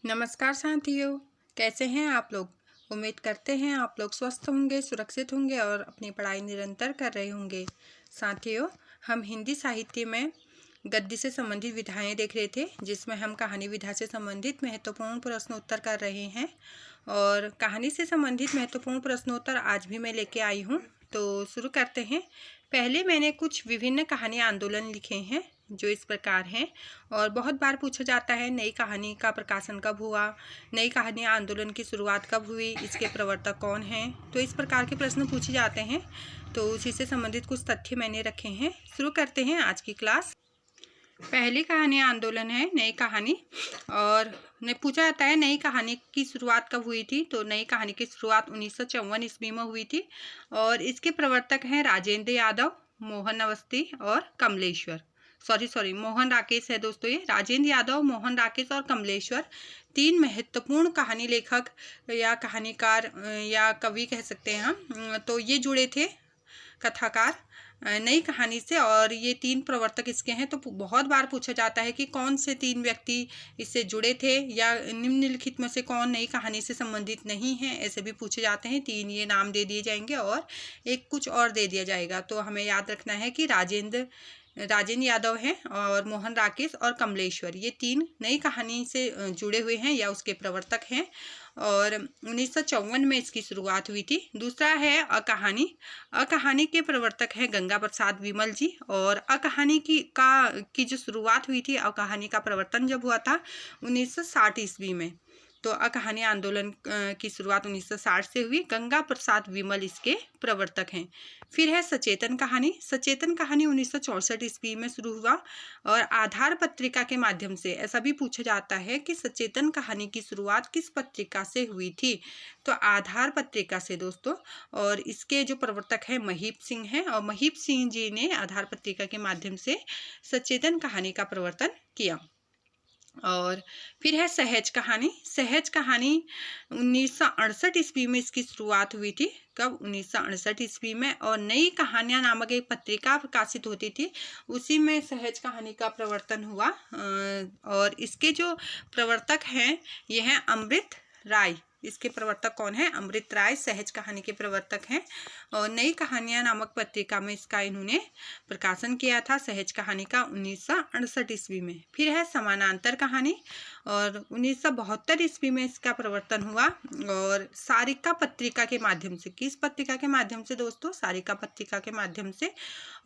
नमस्कार साथियों, कैसे हैं आप लोग। उम्मीद करते हैं आप लोग स्वस्थ होंगे, सुरक्षित होंगे और अपनी पढ़ाई निरंतर कर रहे होंगे। साथियों, हम हिंदी साहित्य में गद्य से संबंधित विधाएं देख रहे थे, जिसमें हम कहानी विधा से संबंधित महत्वपूर्ण प्रश्नोत्तर कर रहे हैं। और कहानी से संबंधित महत्वपूर्ण प्रश्नोत्तर आज भी मैं लेके आई हूँ। तो शुरू करते हैं। पहले मैंने कुछ विभिन्न कहानी आंदोलन लिखे हैं जो इस प्रकार हैं। और बहुत बार पूछा जाता है नई कहानी का प्रकाशन कब हुआ, नई कहानी आंदोलन की शुरुआत कब हुई, इसके प्रवर्तक कौन हैं। तो इस प्रकार के प्रश्न पूछे जाते हैं, तो उसी से संबंधित कुछ तथ्य मैंने रखे हैं। शुरू करते हैं आज की क्लास। पहली कहानी आंदोलन है नई कहानी। और ने पूछा जाता है नई कहानी की शुरुआत कब हुई थी। तो नई कहानी की शुरुआत 1954 ईस्वी में हुई थी। और इसके प्रवर्तक हैं राजेंद्र यादव, मोहन अवस्थी और कमलेश्वर। मोहन राकेश है दोस्तों। ये राजेंद्र यादव, मोहन राकेश और कमलेश्वर तीन महत्वपूर्ण कहानी लेखक या कहानीकार या कवि कह सकते हैं हम। तो ये जुड़े थे कथाकार नई कहानी से। और ये तीन प्रवर्तक इसके हैं। तो बहुत बार पूछा जाता है कि कौन से तीन व्यक्ति इससे जुड़े थे या निम्नलिखित में से कौन नई कहानी से संबंधित नहीं है, ऐसे भी पूछे जाते हैं। तीन ये नाम दे दिए जाएंगे और एक कुछ और दे दिया जाएगा। तो हमें याद रखना है कि राजेंद्र यादव हैं और मोहन राकेश और कमलेश्वर, ये तीन नई कहानी से जुड़े हुए हैं या उसके प्रवर्तक हैं। और 1954 में इसकी शुरुआत हुई थी। दूसरा है अकहानी। अकहानी के प्रवर्तक हैं गंगा प्रसाद विमल जी। और अकहानी की जो शुरुआत हुई थी, अकहानी का प्रवर्तन जब हुआ था 1960 ईस्वी में। तो अकहानी आंदोलन की शुरुआत 1960 से हुई। गंगा प्रसाद विमल इसके प्रवर्तक हैं। फिर है सचेतन कहानी। सचेतन कहानी 1964 ईस्वी में शुरू हुआ और आधार पत्रिका के माध्यम से। ऐसा भी पूछा जाता है कि सचेतन कहानी की शुरुआत किस पत्रिका से हुई थी। तो आधार पत्रिका से दोस्तों। और इसके जो प्रवर्तक हैं महीप सिंह हैं। और महीप सिंह जी ने आधार पत्रिका के माध्यम से सचेतन कहानी का प्रवर्तन किया। और फिर है सहज कहानी। सहज कहानी 1968 ईस्वी में इसकी शुरुआत हुई थी। कब? 1968 ईस्वी में। और नई कहानियां नामक एक पत्रिका प्रकाशित होती थी, उसी में सहज कहानी का प्रवर्तन हुआ। और इसके जो प्रवर्तक हैं ये हैं अमृत राय। इसके प्रवर्तक कौन है? अमृत राय सहज कहानी के प्रवर्तक हैं। और नई कहानियां नामक पत्रिका में इसका इन्होंने प्रकाशन किया था, सहज कहानी का, 1968 ईस्वी में। फिर है समानांतर कहानी। और 1972 ईस्वी में इसका प्रवर्तन हुआ। और सारिका पत्रिका के माध्यम से। किस पत्रिका के माध्यम से दोस्तों? सारिका पत्रिका के माध्यम से।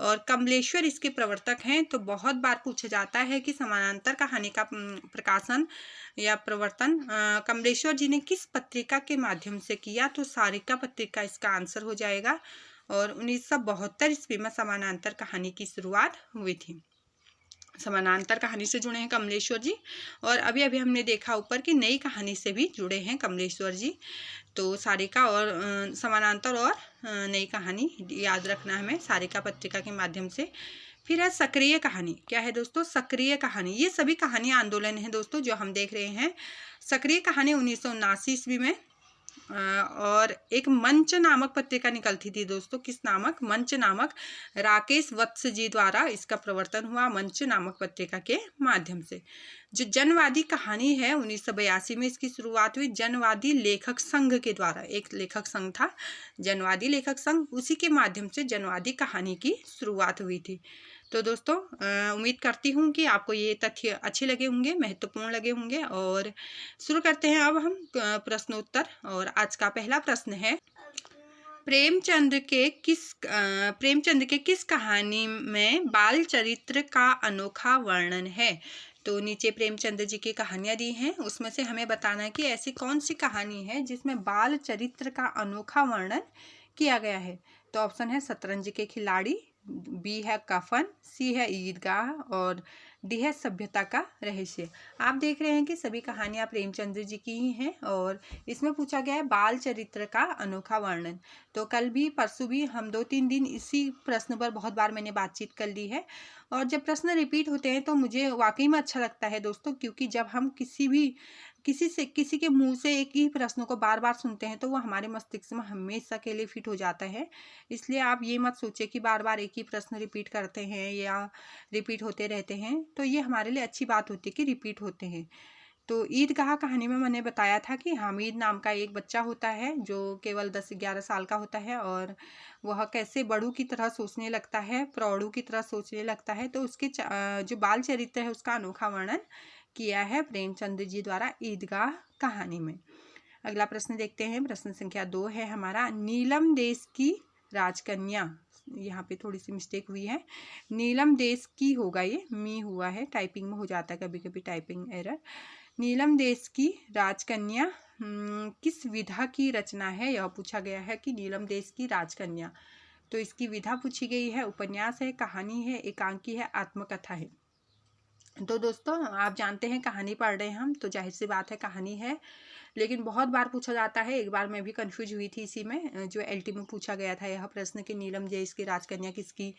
और कमलेश्वर इसके प्रवर्तक हैं। तो बहुत बार पूछा जाता है कि समानांतर कहानी का प्रकाशन या प्रवर्तन कमलेश्वर जी ने किस पत्रिका के माध्यम से किया। तो सारिका पत्रिका इसका आंसर हो जाएगा। और 1972 ईस्वी में समानांतर कहानी की शुरुआत हुई थी। समानांतर कहानी से जुड़े हैं कमलेश्वर जी। और अभी अभी हमने देखा ऊपर कि नई कहानी से भी जुड़े हैं कमलेश्वर जी। तो सारिका और समानांतर और नई कहानी याद रखना हमें, सारिका पत्रिका के माध्यम से। फिर है सक्रिय कहानी। क्या है दोस्तों? सक्रिय कहानी। ये सभी कहानी आंदोलन है दोस्तों जो हम देख रहे हैं। सक्रिय कहानी 1979 ईस्वी में। और एक मंच नामक पत्रिका निकलती थी दोस्तों। किस नामक? मंच नामक। राकेश वत्स जी द्वारा इसका प्रवर्तन हुआ मंच नामक पत्रिका के माध्यम से। जो जनवादी कहानी है 1982 में इसकी शुरुआत हुई जनवादी लेखक संघ के द्वारा। एक लेखक संघ था जनवादी लेखक संघ, उसी के माध्यम से जनवादी कहानी की शुरुआत हुई थी। तो दोस्तों उम्मीद करती हूँ कि आपको ये तथ्य अच्छे लगे होंगे, महत्वपूर्ण लगे होंगे। और शुरू करते हैं अब हम प्रश्नोत्तर। और आज का पहला प्रश्न है, प्रेमचंद के किस कहानी में बाल चरित्र का अनोखा वर्णन है। तो नीचे प्रेमचंद जी की कहानियां दी हैं, उसमें से हमें बताना है कि ऐसी कौन सी कहानी है जिसमें बाल चरित्र का अनोखा वर्णन किया गया है। तो ऑप्शन है शतरंज के खिलाड़ी, बी है कफन, सी है ईदगाह और डी है सभ्यता का रहस्य। आप देख रहे हैं कि सभी कहानियां प्रेमचंद जी की ही हैं। और इसमें पूछा गया है बाल चरित्र का अनोखा वर्णन। तो कल भी परसों भी हम 2-3 दिन इसी प्रश्न पर बहुत बार मैंने बातचीत कर ली है। और जब प्रश्न रिपीट होते हैं तो मुझे वाकई में अच्छा लगता है दोस्तों, क्योंकि जब हम किसी के मुंह से एक ही प्रश्न को बार बार सुनते हैं तो वो हमारे मस्तिष्क में हमेशा के लिए फिट हो जाता है। इसलिए आप ये मत सोचिए कि बार बार एक ही प्रश्न रिपीट करते हैं या रिपीट होते रहते हैं। तो ये हमारे लिए अच्छी बात होती है कि रिपीट होते हैं। तो ईदगाह कहानी में मैंने बताया था कि हामिद नाम का एक बच्चा होता है जो केवल 10-11 साल का होता है और वह कैसे बड़ों की तरह सोचने लगता है, प्रौढ़ों की तरह सोचने लगता है। तो उसके जो बाल चरित्र है उसका अनोखा वर्णन किया है प्रेमचंद जी द्वारा ईदगाह कहानी में। अगला प्रश्न देखते हैं। प्रश्न संख्या 2 है हमारा, नीलम देश की राजकन्या, यहाँ पे थोड़ी सी मिस्टेक हुई है, नीलम देश की होगा, ये मी हुआ है, टाइपिंग में हो जाता है कभी कभी टाइपिंग एरर। नीलम देश की राजकन्या किस विधा की रचना है, यह पूछा गया है कि नीलम देश की राजकन्या। तो इसकी विधा पूछी गई है, उपन्यास है, कहानी है, एकांकी है, आत्मकथा है। तो दोस्तों आप जानते हैं कहानी पढ़ रहे हैं हम, तो जाहिर सी बात है कहानी है, लेकिन बहुत बार पूछा जाता है। एक बार मैं भी कंफ्यूज हुई थी इसी में, जो एलटी में पूछा गया था यह प्रश्न कि नीलम देश की राजकन्या किसकी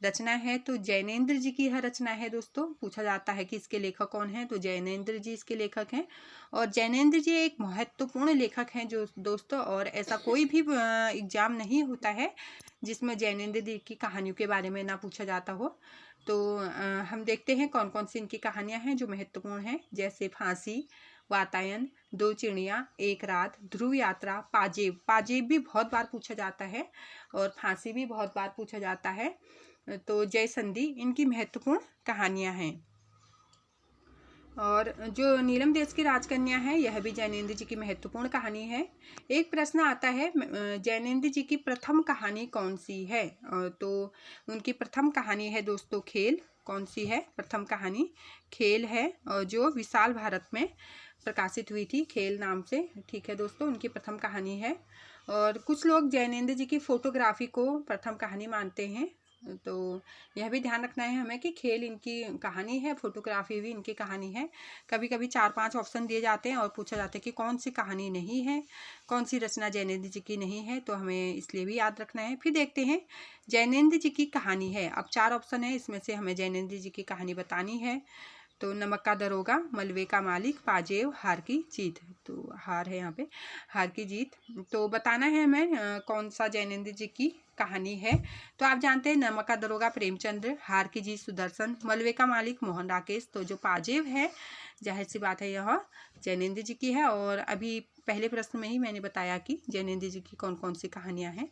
रचना है। तो जैनेन्द्र जी की यह रचना है दोस्तों। पूछा जाता है कि इसके लेखक कौन हैं, तो जैनेन्द्र जी इसके लेखक हैं। और जैनेन्द्र जी एक महत्वपूर्ण लेखक हैं जो दोस्तों, और ऐसा कोई भी एग्जाम नहीं होता है जिसमें जैनेन्द्र जी की कहानियों के बारे में ना पूछा जाता हो। तो हम देखते हैं कौन कौन सी इनकी कहानियां हैं जो महत्वपूर्ण हैं, जैसे फांसी, वातायन, दो चिड़िया, एक रात, ध्रुव यात्रा, पाजेब। पाजेब भी बहुत बार पूछा जाता है और फांसी भी बहुत बार पूछा जाता है। तो जय संधि इनकी महत्वपूर्ण कहानियां हैं। और जो नीलम देश की राजकन्या है यह भी जैनेन्द्र जी की महत्वपूर्ण कहानी है। एक प्रश्न आता है, जैनेन्द्र जी की प्रथम कहानी कौन सी है। तो उनकी प्रथम कहानी है दोस्तों खेल। कौन सी है प्रथम कहानी? खेल है, और जो विशाल भारत में प्रकाशित हुई थी, खेल नाम से। ठीक है दोस्तों, उनकी प्रथम कहानी है। और कुछ लोग जैनेन्द्र जी की फोटोग्राफी को प्रथम कहानी मानते हैं। तो यह भी ध्यान रखना है हमें कि खेल इनकी कहानी है, फोटोग्राफी भी इनकी कहानी है। कभी कभी 4-5 ऑप्शन दिए जाते हैं और पूछा जाता है कि कौन सी कहानी नहीं है, कौन सी रचना जैनेन्द्र जी की नहीं है, तो हमें इसलिए भी याद रखना है। फिर देखते हैं जैनेन्द्र जी की कहानी है। अब 4 ऑप्शन है, इसमें से हमें जैनेन्द्र जी की कहानी बतानी है। तो नमक का दरोगा, मलबे का मालिक, पाजेब, हार की जीत। तो हार है यहाँ पे, हार की जीत। तो बताना है हमें कौन सा जैनेन्द्र जी की कहानी है। तो आप जानते हैं नमक का दरोगा प्रेमचंद्र, हार की जीत सुदर्शन, मलबे का मालिक मोहन राकेश। तो जो पाजेब है जाहिर सी बात है यह जैनेन्द्र जी की है। और अभी पहले प्रश्न में ही मैंने बताया कि जैनेन्द्र जी की कौन कौन सी कहानियाँ हैं।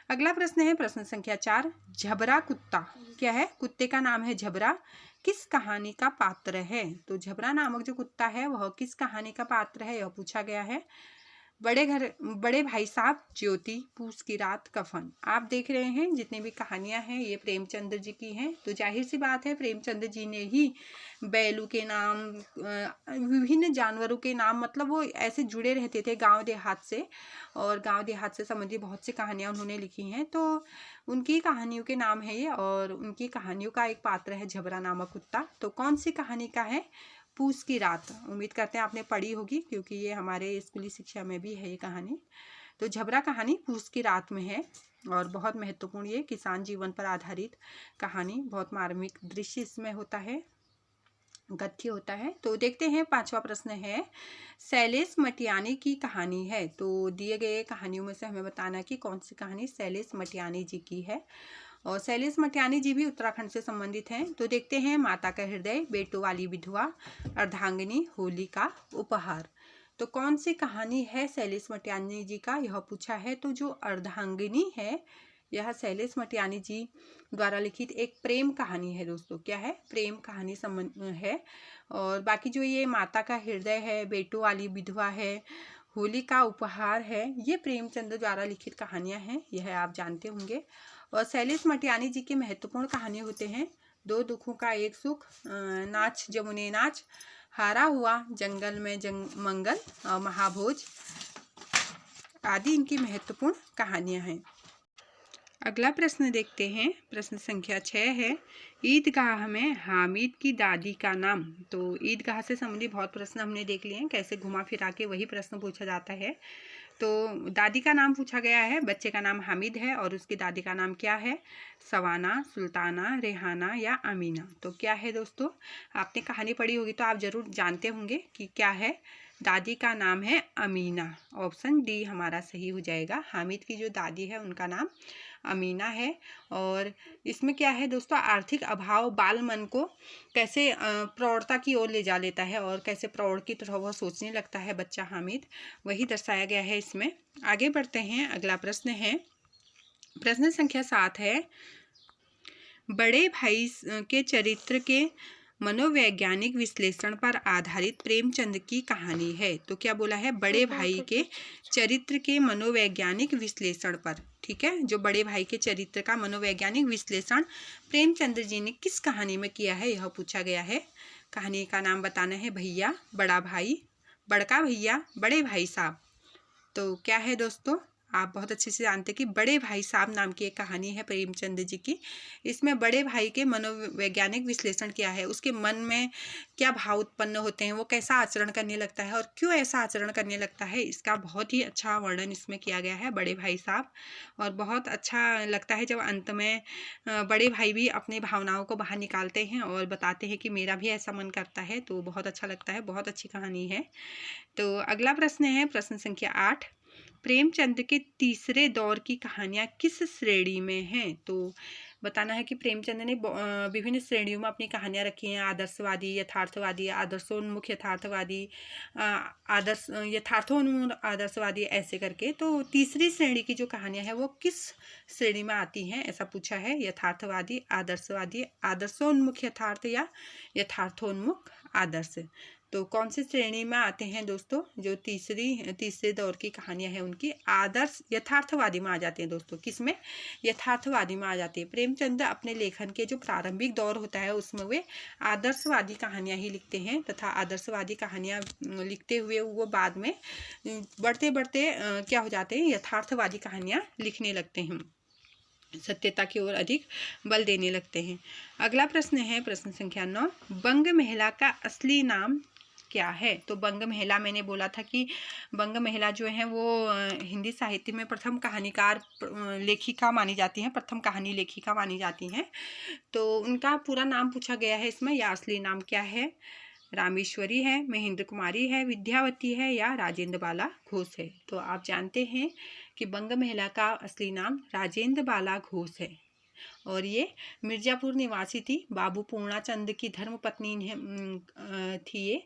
अगला प्रश्न है प्रश्न संख्या 4, झबरा कुत्ता क्या है? कुत्ते का नाम है झबरा, किस कहानी का पात्र है? तो झबरा नामक जो कुत्ता है वह किस कहानी का पात्र है, यह पूछा गया है। बड़े भाई साहब, ज्योति, पूस की रात, कफन। आप देख रहे हैं जितनी भी कहानियां हैं ये प्रेमचंद्र जी की हैं। तो जाहिर सी बात है प्रेमचंद्र जी ने ही बैलों के नाम, विभिन्न जानवरों के नाम, मतलब वो ऐसे जुड़े रहते थे गांव देहात से, और गांव देहात से संबंधित बहुत सी कहानियां उन्होंने लिखी हैं। तो उनकी कहानियों के नाम है ये, और उनकी कहानियों का एक पात्र है झबरा नामक कुत्ता। तो कौन सी कहानी का है? पूस की रात। उम्मीद करते हैं आपने पढ़ी होगी क्योंकि ये हमारे स्कूली शिक्षा में भी है ये कहानी। तो झबरा कहानी पूस की रात में है और बहुत महत्वपूर्ण, ये किसान जीवन पर आधारित कहानी, बहुत मार्मिक दृश्य इसमें होता है, गद्य होता है। तो देखते हैं 5वां प्रश्न है, शैलेश मटियानी की कहानी है। तो दिए गए कहानियों में से हमें बताना कि कौन सी कहानी शैलेश मटियानी जी की है। और शैलेश मटियानी जी भी उत्तराखंड से संबंधित हैं। तो देखते हैं माता का हृदय, बेटों वाली विधवा, अर्धांगिनी, होली का उपहार। तो कौन सी कहानी है शैलेश मटियानी जी का, यह पूछा है। तो जो अर्धांगिनी है यह शैलेश मटियानी जी द्वारा लिखित एक प्रेम कहानी है दोस्तों। क्या है? प्रेम कहानी संबंध है। और बाकी जो ये माता का हृदय है, बेटों वाली विधवा है, होली का उपहार है, ये प्रेमचंद द्वारा लिखित कहानियां हैं, यह आप जानते होंगे। और शैलेश मटियानी जी की महत्वपूर्ण कहानी होते हैं, दो दुखों का एक सुख, नाच जमुने नाच, हारा हुआ, जंगल में मंगल, और महाभोज आदि इनकी महत्वपूर्ण कहानियां हैं। अगला प्रश्न देखते हैं। प्रश्न संख्या 6 है, ईदगाह में हामिद की दादी का नाम। तो ईदगाह से संबंधित बहुत प्रश्न हमने देख लिए हैं, कैसे घुमा फिरा के वही प्रश्न पूछा जाता है। तो दादी का नाम पूछा गया है, बच्चे का नाम हामिद है और उसकी दादी का नाम क्या है? सवाना, सुल्ताना, रेहाना या अमीना। तो क्या है दोस्तों? आपने कहानी पढ़ी होगी तो आप जरूर जानते होंगे कि क्या है। दादी का नाम है अमीना। ऑप्शन डी हमारा सही हो जाएगा। हामिद की जो दादी है उनका नाम अमीना है। और इसमें क्या है दोस्तों, आर्थिक अभाव बाल मन को कैसे प्रौढ़ता की ओर ले जा लेता है और कैसे प्रौढ़ की तरह वह सोचने लगता है बच्चा हामिद, वही दर्शाया गया है इसमें। आगे बढ़ते हैं, अगला प्रश्न है, प्रश्न संख्या 7 है, बड़े भाई के चरित्र के मनोवैज्ञानिक विश्लेषण पर आधारित प्रेमचंद की कहानी है। तो क्या बोला है, बड़े भाई के चरित्र के मनोवैज्ञानिक विश्लेषण पर, ठीक है, जो बड़े भाई के चरित्र का मनोवैज्ञानिक विश्लेषण प्रेमचंद जी ने किस कहानी में किया है, यह पूछा गया है। कहानी का नाम बताना है, भैया, बड़ा भाई, बड़का भैया, बड़े भाई साहब। तो क्या है दोस्तों, आप बहुत अच्छे से जानते हैं कि बड़े भाई साहब नाम की एक कहानी है प्रेमचंद जी की। इसमें बड़े भाई के मनोवैज्ञानिक विश्लेषण किया है, उसके मन में क्या भाव उत्पन्न होते हैं, वो कैसा आचरण करने लगता है और क्यों ऐसा आचरण करने लगता है, इसका बहुत ही अच्छा वर्णन इसमें किया गया है, बड़े भाई साहब। और बहुत अच्छा लगता है जब अंत में बड़े भाई भी अपनी भावनाओं को बाहर निकालते हैं और बताते हैं कि मेरा भी ऐसा मन करता है, तो बहुत अच्छा लगता है, बहुत अच्छी कहानी है। तो अगला प्रश्न है, प्रश्न संख्या 8, प्रेमचंद के तीसरे दौर की कहानियाँ किस श्रेणी में हैं। तो बताना है कि प्रेमचंद ने विभिन्न श्रेणियों में अपनी कहानियाँ रखी हैं, आदर्शवादी, यथार्थवादी, आदर्शोन्मुख यथार्थवादी, आदर्श यथार्थोन्मुख आदर्शवादी, ऐसे करके। तो तीसरी श्रेणी की जो कहानियाँ हैं वो किस श्रेणी में आती हैं, ऐसा पूछा है, यथार्थवादी, आदर्शवादी, आदर्शोन्मुख यथार्थ या यथार्थोन्मुख आदर्श। तो कौन सी श्रेणी में आते हैं दोस्तों, जो तीसरे दौर की कहानियां हैं उनकी आदर्श यथार्थवादी में आ जाते हैं दोस्तों, किसमें, यथार्थवादी में आ जाती है। प्रेमचंद अपने लेखन के जो प्रारंभिक दौर होता है उसमें वे आदर्शवादी कहानियां ही लिखते हैं, तथा आदर्शवादी कहानियां लिखते हुए वो बाद में बढ़ते बढ़ते क्या हो जाते हैं, यथार्थवादी कहानियां लिखने लगते हैं, सत्यता की ओर अधिक बल देने लगते हैं। अगला प्रश्न है, प्रश्न संख्या 9, बंग महिला का असली नाम क्या है। तो बंग महिला, मैंने बोला था कि बंग महिला जो है वो हिंदी साहित्य में प्रथम कहानीकार लेखिका मानी जाती हैं, प्रथम कहानी लेखिका मानी जाती हैं। तो उनका पूरा नाम पूछा गया है इसमें, या असली नाम क्या है, रामेश्वरी है, महेंद्र कुमारी है, विद्यावती है या राजेंद्र बाला घोष है। तो आप जानते हैं कि बंग महिला का असली नाम राजेंद्र बाला घोष है और ये मिर्ज़ापुर निवासी थी। बाबू पूर्णाचंद की धर्मपत्नी थी ये,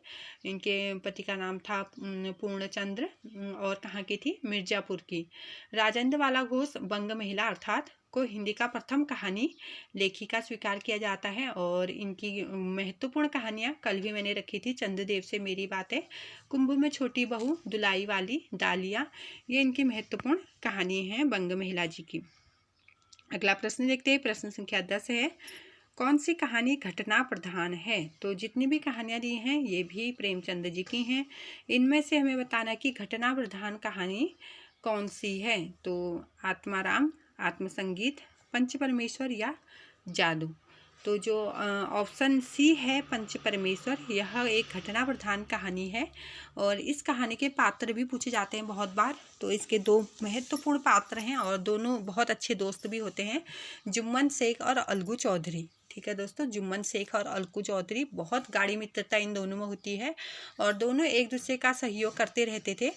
इनके पति का नाम था पूर्णचंद्र, और कहाँ की थी, मिर्ज़ापुर की। राजेंद्र बाला घोष बंग महिला अर्थात को हिंदी का प्रथम कहानी लेखिका स्वीकार किया जाता है। और इनकी महत्वपूर्ण कहानियाँ कल भी मैंने रखी थी, चंद्रदेव से मेरी बातें, कुंभ में छोटी बहू, दुलाई वाली, डालिया, ये इनकी महत्वपूर्ण कहानी है बंग महिला जी की। अगला प्रश्न देखते हैं, प्रश्न संख्या 10 है, कौन सी कहानी घटना प्रधान है। तो जितनी भी कहानियाँ दी हैं ये भी प्रेमचंद जी की हैं, इनमें से हमें बताना है कि घटना प्रधान कहानी कौन सी है। तो आत्माराम, आत्मसंगीत, पंच परमेश्वर या जादू। तो जो ऑप्शन सी है पंच परमेश्वर, यह एक घटना प्रधान कहानी है और इस कहानी के पात्र भी पूछे जाते हैं बहुत बार। तो इसके दो महत्वपूर्ण पात्र हैं और दोनों बहुत अच्छे दोस्त भी होते हैं, जुम्मन शेख और अलगू चौधरी। ठीक है दोस्तों, जुम्मन शेख और अलगू चौधरी, बहुत गाढ़ी मित्रता इन दोनों में होती है और दोनों एक दूसरे का सहयोग करते रहते थे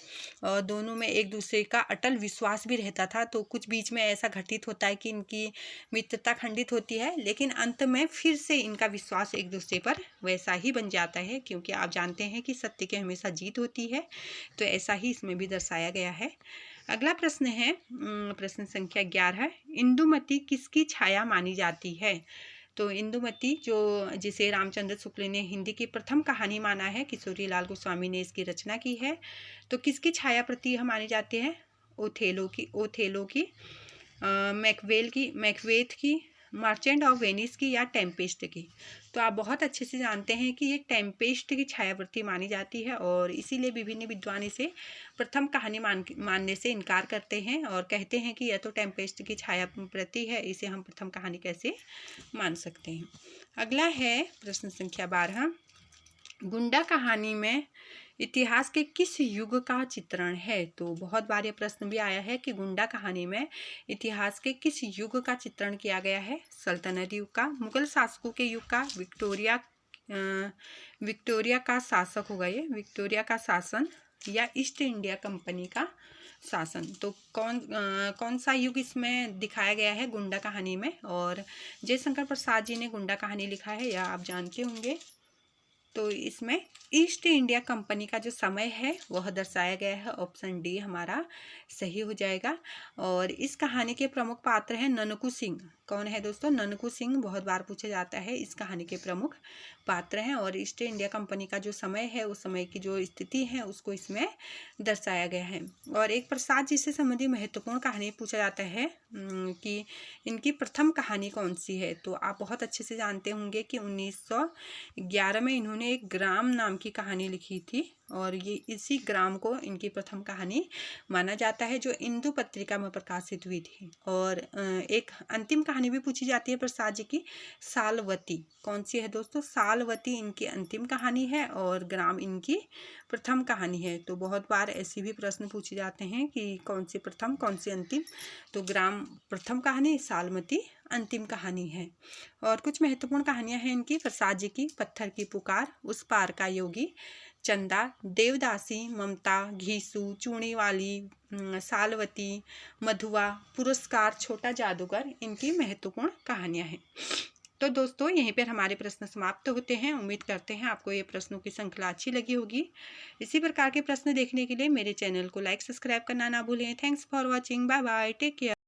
और दोनों में एक दूसरे का अटल विश्वास भी रहता था। तो कुछ बीच में ऐसा घटित होता है कि इनकी मित्रता खंडित होती है, लेकिन अंत में फिर से इनका विश्वास एक दूसरे पर वैसा ही बन जाता है, क्योंकि आप जानते हैं कि सत्य की हमेशा जीत होती है। तो ऐसा ही इसमें भी दर्शाया गया है। अगला प्रश्न है, प्रश्न संख्या 11, इंदुमती किसकी छाया मानी जाती है। तो इंदुमती, जो जिसे रामचंद्र शुक्ल ने हिंदी की प्रथम कहानी माना है, किशोरी लाल गोस्वामी ने इसकी रचना की है। तो किसकी छाया प्रति यह मानी जाती है, ओथेलो की, मैकबेथ की, मर्चेंट ऑफ वेनिस की या टेम्पेस्ट की। तो आप बहुत अच्छे से जानते हैं कि ये टेम्पेस्ट की छायाप्रति मानी जाती है और इसीलिए विभिन्न विद्वान इसे प्रथम कहानी मानने से इनकार करते हैं और कहते हैं कि यह तो टेम्पेस्ट की छायाप्रति है, इसे हम प्रथम कहानी कैसे मान सकते हैं। अगला है प्रश्न संख्या 12, गुंडा कहानी में इतिहास के किस युग का चित्रण है। तो बहुत बार यह प्रश्न भी आया है कि गुंडा कहानी में इतिहास के किस युग का चित्रण किया गया है, सल्तनत युग का, मुगल शासकों के युग का, विक्टोरिया का शासक होगा ये, विक्टोरिया का शासन, या ईस्ट इंडिया कंपनी का शासन। तो कौन सा युग इसमें दिखाया गया है गुंडा कहानी में, और जयशंकर प्रसाद जी ने गुंडा कहानी लिखा है, यह आप जानते होंगे। तो इसमें ईस्ट इंडिया कंपनी का जो समय है वह दर्शाया गया है। ऑप्शन डी हमारा सही हो जाएगा। और इस कहानी के प्रमुख पात्र हैं ननकू सिंह। कौन है दोस्तों? ननकू सिंह बहुत बार पूछा जाता है, इस कहानी के प्रमुख पात्र हैं। और ईस्ट इंडिया कंपनी का जो समय है, उस समय की जो स्थिति है उसको इसमें दर्शाया गया है। और एक प्रसाद जी से संबंधित महत्वपूर्ण कहानी पूछा जाता है कि इनकी प्रथम कहानी कौन सी है। तो आप बहुत अच्छे से जानते होंगे कि 1911 में इन्होंने एक ग्राम नाम की कहानी लिखी थी, और ये इसी ग्राम को इनकी प्रथम कहानी माना जाता है, जो इंदु पत्रिका में प्रकाशित हुई थी। और एक अंतिम कहानी भी पूछी जाती है प्रसाद जी की, सालवती। कौन सी है दोस्तों? सालवती इनकी अंतिम कहानी है और ग्राम इनकी प्रथम कहानी है। तो बहुत बार ऐसे भी प्रश्न पूछे जाते हैं कि कौन सी प्रथम कौन सी अंतिम। तो ग्राम प्रथम कहानी, सालमती अंतिम कहानी है। और कुछ महत्वपूर्ण कहानियां हैं इनकी। प्रसाद जी की पत्थर की पुकार, उस पार का योगी, चंदा, देवदासी, ममता, घीसू, चूड़ी वाली, सालवती, मधुआ, पुरस्कार, छोटा जादूगर इनकी महत्वपूर्ण कहानियां हैं। तो दोस्तों यहीं पर हमारे प्रश्न समाप्त होते हैं। उम्मीद करते हैं आपको ये प्रश्नों की श्रृंखला अच्छी लगी होगी। इसी प्रकार के प्रश्न देखने के लिए मेरे चैनल को लाइक सब्सक्राइब करना ना भूलें। Thanks for watching. Bye bye, take care.